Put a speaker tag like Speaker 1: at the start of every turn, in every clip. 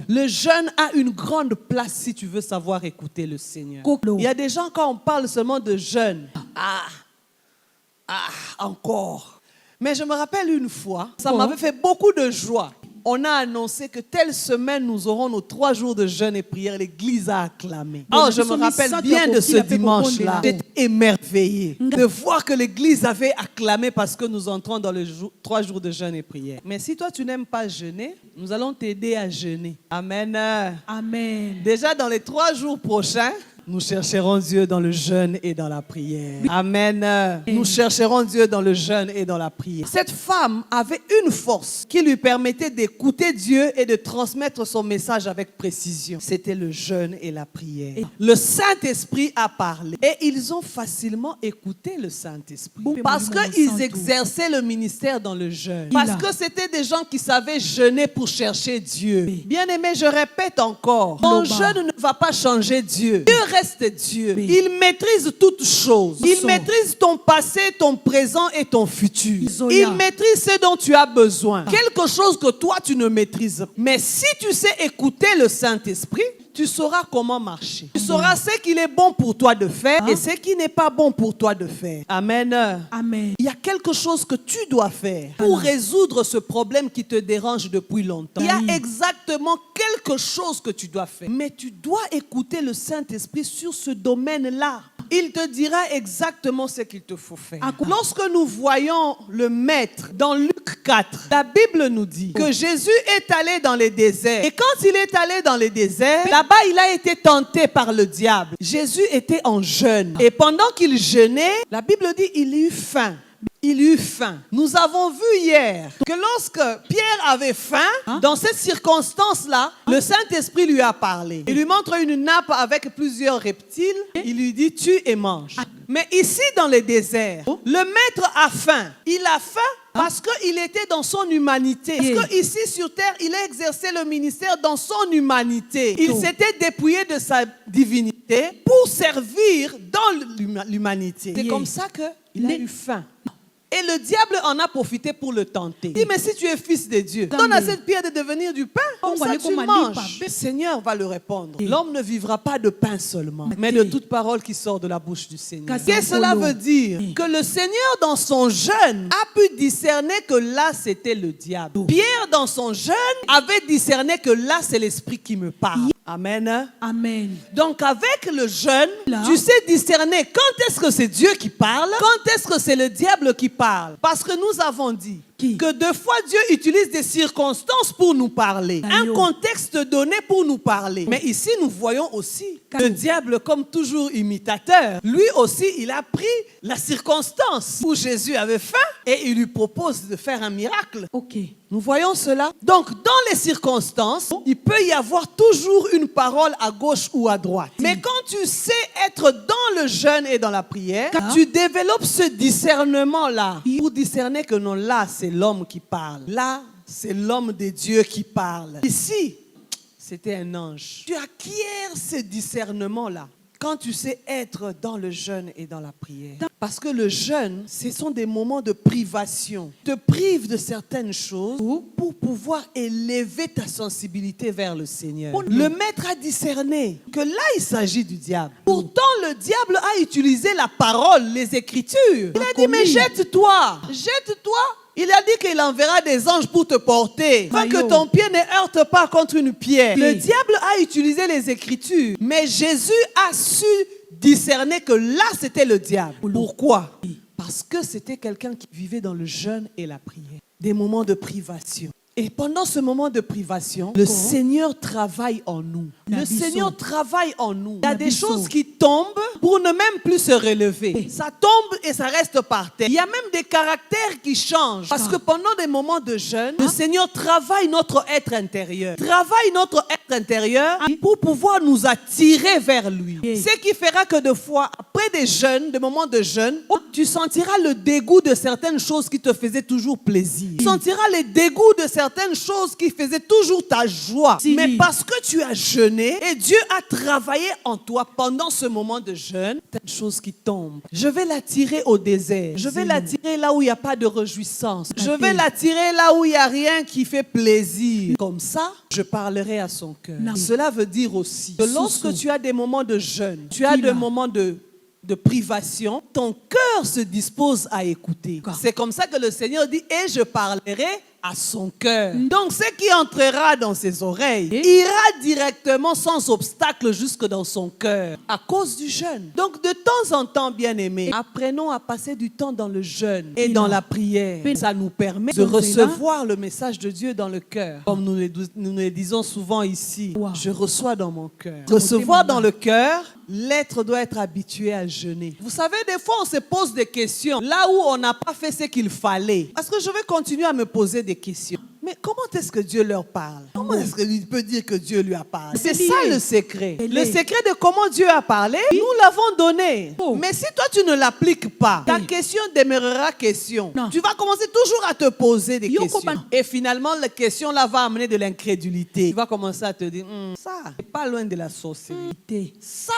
Speaker 1: Le jeûne a une grande place si tu veux savoir écouter le Seigneur. Il y a des gens, quand on parle seulement de jeûne, encore. Mais je me rappelle une fois, ça m'avait fait beaucoup de joie. On a annoncé que telle semaine, nous aurons nos 3 jours de jeûne et prière. L'Église a acclamé. Oh, je me rappelle bien de ce dimanche-là. J'étais émerveillée de voir que l'Église avait acclamé parce que nous entrons dans les 3 jours de jeûne et prière. Mais si toi, tu n'aimes pas jeûner, nous allons t'aider à jeûner. Amen.
Speaker 2: Amen.
Speaker 1: Déjà, dans les 3 jours prochains, nous chercherons Dieu dans le jeûne et dans la prière. Amen. Nous chercherons Dieu dans le jeûne et dans la prière. Cette femme avait une force qui lui permettait d'écouter Dieu et de transmettre son message avec précision. C'était le jeûne et la prière. Le Saint-Esprit a parlé et ils ont facilement écouté le Saint-Esprit. Parce qu'ils exerçaient le ministère dans le jeûne. Parce que c'était des gens qui savaient jeûner pour chercher Dieu. Bien-aimé, je répète encore, ton jeûne ne va pas changer Dieu. Dieu reste Dieu. Il maîtrise toutes choses. Il maîtrise ton passé, ton présent et ton futur. Il maîtrise ce dont tu as besoin. Quelque chose que toi tu ne maîtrises pas. Mais si tu sais écouter le Saint-Esprit, tu sauras comment marcher. Tu sauras ce qu'il est bon pour toi de faire et ce qui n'est pas bon pour toi de faire. Amen.
Speaker 2: Amen.
Speaker 1: Il y a quelque chose que tu dois faire pour résoudre ce problème qui te dérange depuis longtemps. Il y a exactement quelque chose que tu dois faire. Mais tu dois écouter le Saint-Esprit sur ce domaine-là. Il te dira exactement ce qu'il te faut faire. Lorsque nous voyons le Maître dans Luc 4, la Bible nous dit que Jésus est allé dans les déserts. Et quand il est allé dans les déserts, là-bas il a été tenté par le diable. Jésus était en jeûne. Et pendant qu'il jeûnait, la Bible dit qu'il eut faim. Il eut faim. Nous avons vu hier que lorsque Pierre avait faim, dans cette circonstance-là, le Saint-Esprit lui a parlé. Il lui montre une nappe avec plusieurs reptiles. Il lui dit, tue et mange. Mais ici, dans le désert, le maître a faim. Il a faim parce qu'il était dans son humanité. Parce qu'ici sur terre, il a exercé le ministère dans son humanité. Il s'était dépouillé de sa divinité pour servir dans l'humanité. C'est comme ça qu'il a eu faim. Et le diable en a profité pour le tenter. Il dit, mais si tu es fils de Dieu, donne à cette pierre de devenir du pain. Comme ça tu manges. Le Seigneur va le répondre. L'homme ne vivra pas de pain seulement, mais de toute parole qui sort de la bouche du Seigneur. Qu'est-ce que cela veut dire? Que le Seigneur dans son jeûne a pu discerner que là c'était le diable. Pierre dans son jeûne avait discerné que là c'est l'Esprit qui me parle. Amen.
Speaker 2: Amen.
Speaker 1: Donc avec le jeûne, tu sais discerner quand est-ce que c'est Dieu qui parle, quand est-ce que c'est le diable qui parle. Parce que nous avons dit que 2 fois Dieu utilise des circonstances pour nous parler. Un contexte donné pour nous parler. Mais ici nous voyons aussi le diable comme toujours imitateur. Lui aussi il a pris la circonstance où Jésus avait faim et il lui propose de faire un miracle. Nous voyons cela. Donc, dans les circonstances, il peut y avoir toujours une parole à gauche ou à droite. Mais quand tu sais être dans le jeûne et dans la prière, tu développes ce discernement-là pour discerner que non, là, c'est l'homme qui parle. Là, c'est l'homme de Dieu qui parle. Ici, c'était un ange. Tu acquiers ce discernement-là quand tu sais être dans le jeûne et dans la prière. Parce que le jeûne, ce sont des moments de privation. Tu te prives de certaines choses pour pouvoir élever ta sensibilité vers le Seigneur. Le maître a discerné que là, il s'agit du diable. Pourtant, le diable a utilisé la parole, les Écritures. Il a dit, mais jette-toi, jette-toi. Il a dit qu'il enverra des anges pour te porter, afin que ton pied ne heurte pas contre une pierre. Le diable a utilisé les Écritures, mais Jésus a su discerner que là, c'était le diable. Pourquoi? Parce que c'était quelqu'un qui vivait dans le jeûne et la prière. Des moments de privation. Et pendant ce moment de privation, le Seigneur travaille en nous. Le Seigneur travaille en nous. Il y a des choses qui tombent pour ne même plus se relever. Ça tombe et ça reste par terre. Il y a même des caractères qui changent. Parce que pendant des moments de jeûne, le Seigneur travaille notre être intérieur. Travaille notre être intérieur pour pouvoir nous attirer vers lui. Ce qui fera que de fois, après après des jeûnes, des moments de jeûne, tu sentiras le dégoût de certaines choses qui te faisaient toujours plaisir. Tu sentiras le dégoût de certaines choses qui faisaient toujours ta joie. Mais parce que tu as jeûné et Dieu a travaillé en toi pendant ce moment de jeûne, certaines choses qui tombent. Je vais l'attirer au désert. Je vais l'attirer là où il n'y a pas de réjouissance. Je vais l'attirer là où il n'y a rien qui fait plaisir. Comme ça, je parlerai à son cœur. Cela veut dire aussi que lorsque tu as des moments de jeûne, tu as des moments de privation, ton cœur se dispose à écouter. C'est comme ça que le Seigneur dit, et je parlerai à son cœur. Donc, ce qui entrera dans ses oreilles ira directement sans obstacle jusque dans son cœur à cause du jeûne. Donc, de temps en temps, bien-aimés, apprenons à passer du temps dans le jeûne et dans la prière. Ça nous permet de recevoir le message de Dieu dans le cœur. Comme nous le disons souvent ici, je reçois dans mon cœur. Recevoir dans le cœur, l'être doit être habitué à jeûner. Vous savez, des fois, on se pose des questions là où on n'a pas fait ce qu'il fallait. Parce que je vais continuer à me poser des questions. Mais comment est-ce que Dieu leur parle? Comment est-ce qu'il peut dire que Dieu lui a parlé? C'est ça le secret. Le secret de comment Dieu a parlé, nous l'avons donné. Mais si toi, tu ne l'appliques pas, ta question demeurera question. Tu vas commencer toujours à te poser des questions. Et finalement, la question là va amener de l'incrédulité. Tu vas commencer à te dire, ça, c'est pas loin de la sorcellerie. Ça,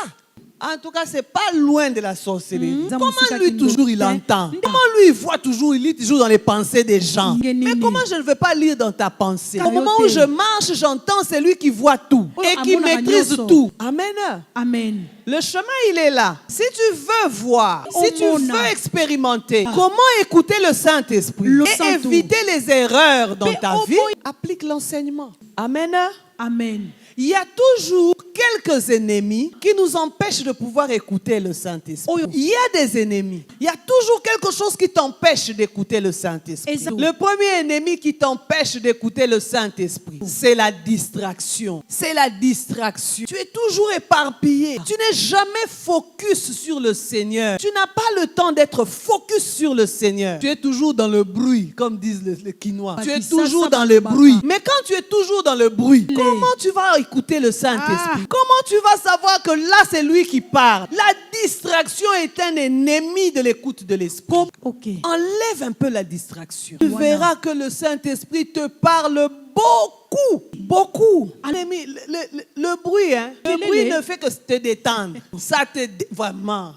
Speaker 1: en tout cas, c'est pas loin de la sorcellerie. Comment lui toujours il entend? Comment lui il voit toujours, il lit toujours dans les pensées des gens? Mais comment je ne veux pas lire dans ta pensée? Au moment où je marche, j'entends celui qui voit tout et qui maîtrise tout. Amen.
Speaker 2: Amen.
Speaker 1: Le chemin, il est là. Si tu veux voir, si tu veux expérimenter comment écouter le Saint-Esprit et éviter les erreurs dans ta vie, applique l'enseignement. Amen.
Speaker 2: Amen.
Speaker 1: Il y a toujours quelques ennemis qui nous empêchent de pouvoir écouter le Saint-Esprit. Il y a des ennemis. Il y a toujours quelque chose qui t'empêche d'écouter le Saint-Esprit. Le premier ennemi qui t'empêche d'écouter le Saint-Esprit, c'est la distraction. C'est la distraction. Tu es toujours éparpillé. Tu n'es jamais focus sur le Seigneur. Tu n'as pas le temps d'être focus sur le Seigneur. Tu es toujours dans le bruit, comme disent les Quinois. Tu es toujours dans le bruit. Mais quand tu es toujours dans le bruit, comment tu vas écouter le Saint-Esprit? Comment tu vas savoir que là, c'est lui qui parle? La distraction est un ennemi de l'écoute de l'Esprit. Enlève un peu la distraction. Tu verras que le Saint-Esprit te parle beaucoup. Beaucoup. Le bruit, le bruit ne fait que te détendre. Ça te vraiment.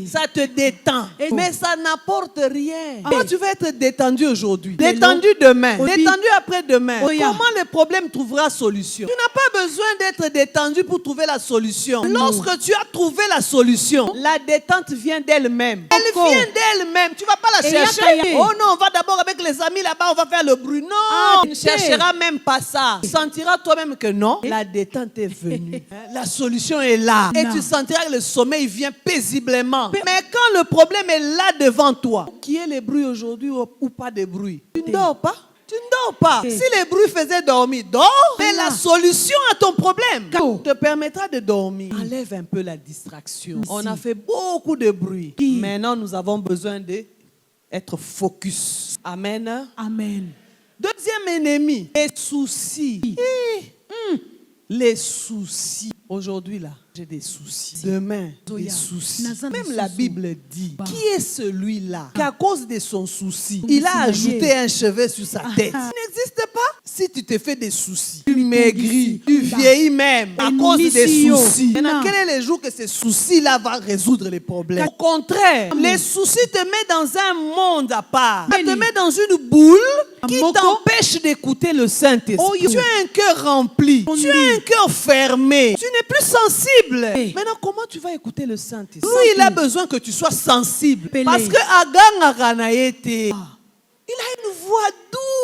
Speaker 1: Ça te détend. Mais ça n'apporte rien. Toi, tu vas être détendu aujourd'hui, détendu demain, détendu après-demain. Comment le problème trouvera solution? Tu n'as pas besoin d'être détendu pour trouver la solution. Lorsque tu as trouvé la solution, la détente vient d'elle-même. Elle vient d'elle-même. Tu ne vas pas la chercher. Oh non, on va d'abord avec les amis là-bas, on va faire le bruit. Non, tu ne chercheras même pas ça. Tu sentiras toi-même que non, la détente est venue. La solution est là. Et tu sentiras que le sommeil vient paisiblement. Mais quand le problème est là devant toi, qui est le bruit aujourd'hui ou pas de bruit? Tu ne dors pas? Tu ne dors pas. Si les bruits faisaient dormir, dors. Mais la solution à ton problème te permettra de dormir. Enlève un peu la distraction. On a fait beaucoup de bruit. Maintenant, nous avons besoin d'être focus. Amen.
Speaker 2: Amen.
Speaker 1: Deuxième ennemi, les soucis. Les soucis. Aujourd'hui, là, j'ai des soucis. Demain, des soucis. Même la Bible dit, qui est celui-là qu'à cause de son souci, il a ajouté un cheveu sur sa tête? Il n'existe pas. Si tu te fais des soucis, tu maigris, tu vieillis même à cause des soucis. Maintenant, quel est le jour que ces soucis-là vont résoudre les problèmes? Au contraire, les soucis te mettent dans un monde à part. Ça te met dans une boule qui t'empêche d'écouter le Saint-Esprit. Tu as un cœur rempli. Tu as un cœur fermé. Tu n'es plus sensible. Maintenant, comment tu vas écouter le Saint-Esprit? Lui, il a besoin que tu sois sensible. Parce que il a une voix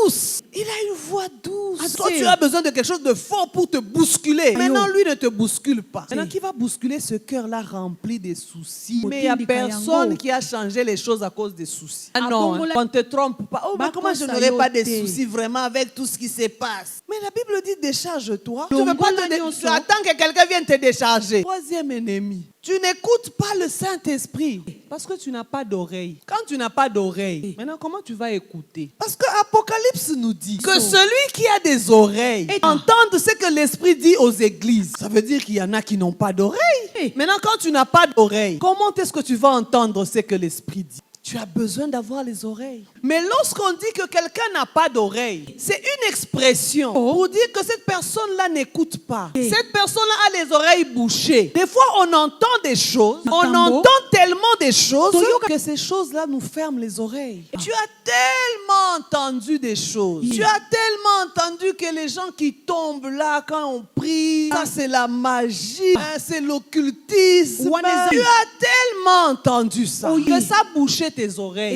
Speaker 1: douce. Il a une voix douce. Toi, tu as besoin de quelque chose de fort pour te bousculer. Maintenant, lui ne te bouscule pas. Maintenant, qui va bousculer ce cœur-là rempli de soucis? Mais il n'y a personne qui a changé les choses à cause des soucis. Ah non, on ne te trompe pas. Oh, mais comment je n'aurai pas de soucis vraiment avec tout ce qui se passe? Mais la Bible dit décharge-toi. Tu ne veux pas tu attends que quelqu'un vienne te décharger. Troisième ennemi. Tu n'écoutes pas le Saint-Esprit parce que tu n'as pas d'oreille. Quand tu n'as pas d'oreille, maintenant comment tu vas écouter? Parce que Apocalypse nous dit que celui qui a des oreilles entende ce que l'Esprit dit aux églises. Ça veut dire qu'il y en a qui n'ont pas d'oreille. Maintenant, quand tu n'as pas d'oreille, comment est-ce que tu vas entendre ce que l'Esprit dit? Tu as besoin d'avoir les oreilles. Mais lorsqu'on dit que quelqu'un n'a pas d'oreille, c'est une expression pour dire que cette personne-là n'écoute pas. Cette personne-là a les oreilles bouchées. Des fois, on entend des choses, on entend tellement des choses que ces choses-là nous ferment les oreilles. Tu as tellement entendu des choses. Tu as tellement entendu que les gens qui tombent là quand on prie, ça c'est la magie, c'est l'occultisme. Tu as tellement entendu ça que ça bouchait tes oreilles.